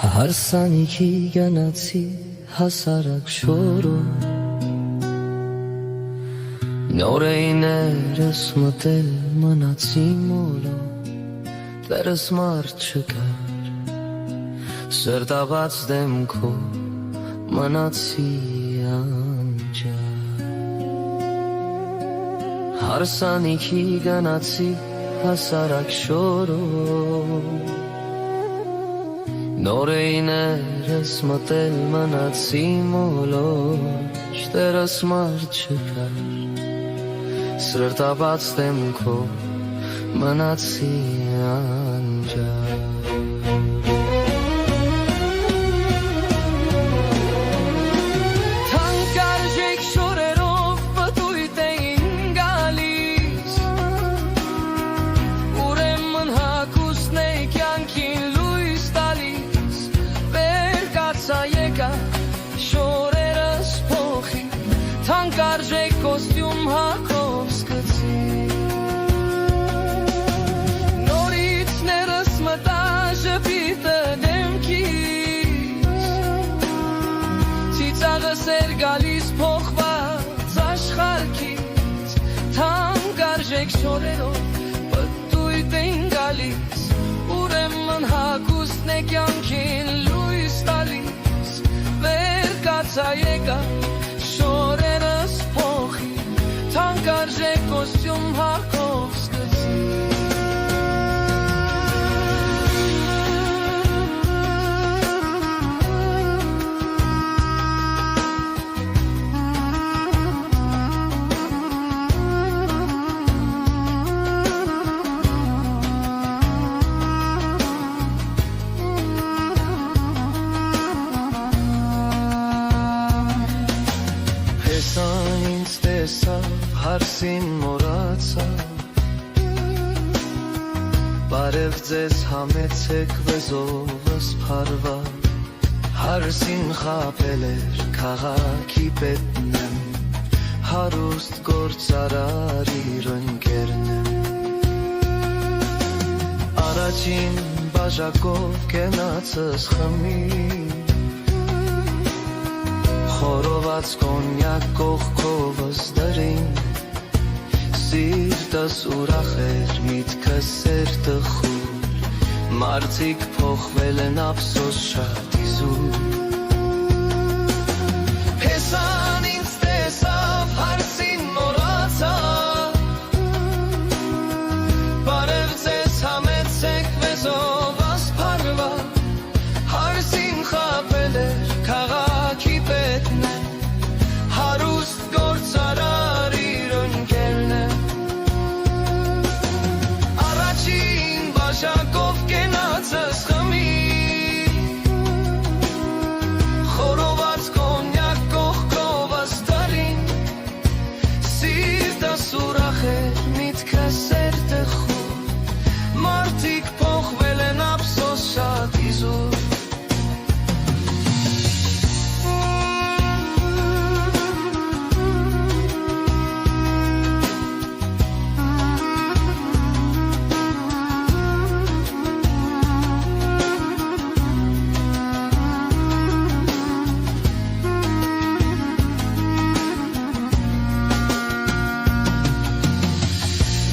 Հարսանիքի գնացի հասարակ շորով Նորեիներս մտել մնացի մոլով Տերս մարդ չկար Սրտաբաց դեմքով մնացի անջար Հարսանիքի գնացի հասարակ շորով Նորեիներս մտել մնացի մոլոր Տերս մարդ չկար Սրտաբաց դեմքով մնացի անջար Թանկարժեք շորերով պտույտ էին գալիս Ուրեմն հագուստն է կյանքին լույս տալիս Վեր կացա եկա շորերս փոխի Թանկարժեք կոստյում հագով սկսի Նորից ներս մտա ժպիտը դեմքիս Ծիծաղս էր գալիս փոխված աշխարհքից Թանկարժեք շորերով պտույտ էին գալիս Ուրեմն հագուստն է կյանքին լույս տալիս Վեր կացա եկա շորերս փոխի Թանկարժեք կոստյում հագով սկսի Հեսան ինձ տեսավ, հարսին մորացավ Բարև ձեզ համեցեք վեզովս փարվա Հարսին խապել էր քաղաքի պետն եմ Հարուստ գործարար իր ընկերն եմ Առաջին բաժակով կենացս խմի Խորոված կոնյակ կողքովս դրին Սիրտս ուրախ էր, միտքս էր տխուր Մարդիկ փոխվել են ափսոս շատ իզուր Հեսան ինձ տեսավ, հարսին մորացավ Բարև ձեզ համեցեք վեզով ասփարվա Հարսին խապել էր քաղաքի պետն է Հարուստ գործարար իր ընկերն է Առաջին բաժակով կենացս խմի Խորոված կոնյակ կողքովս դարին Սիրտս ուրախ էր, միտքս էր տխուր Մարդիկ փոխվել են ափսոս շատ իզուր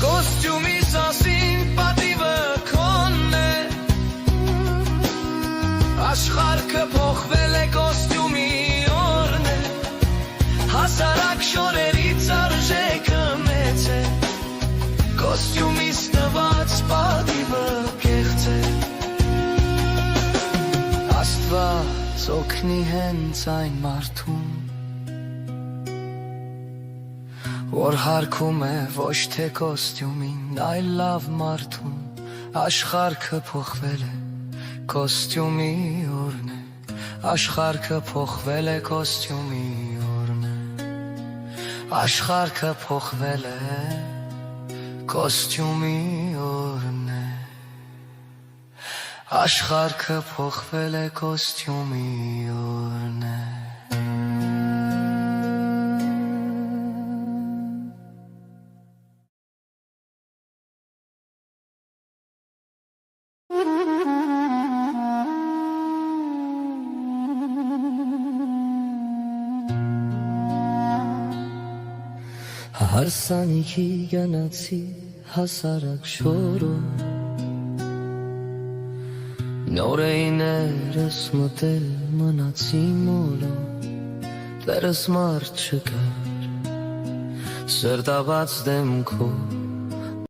Կոստյումիս ասին պատիվը քոնն է Աշխարհքը փոխվել է կոստյումի օրն է Հասարակ շորերից արժեքը մեծ է Կոստյումիս տված պատիվը կեղծ է Աստված օգնի հենց այն մարդուն Որ հարգում է ոչ թե կոստյումին, այլ լավ մարդուն Աշխարհքը փոխվել է, կոստյումի օրն է Աշխարհքը փոխվել է, կոստյումի օրն է Աշխարհքը փոխվել է, կոստյումի օրն է Աշխարհքը փոխվել է, կոստյումի օրն է Հարսանիքի գնացի հասարակ շորով Նորեիներս մտել մնացի մոլով Տերս մարդ չկար Սրտաբաց դեմքով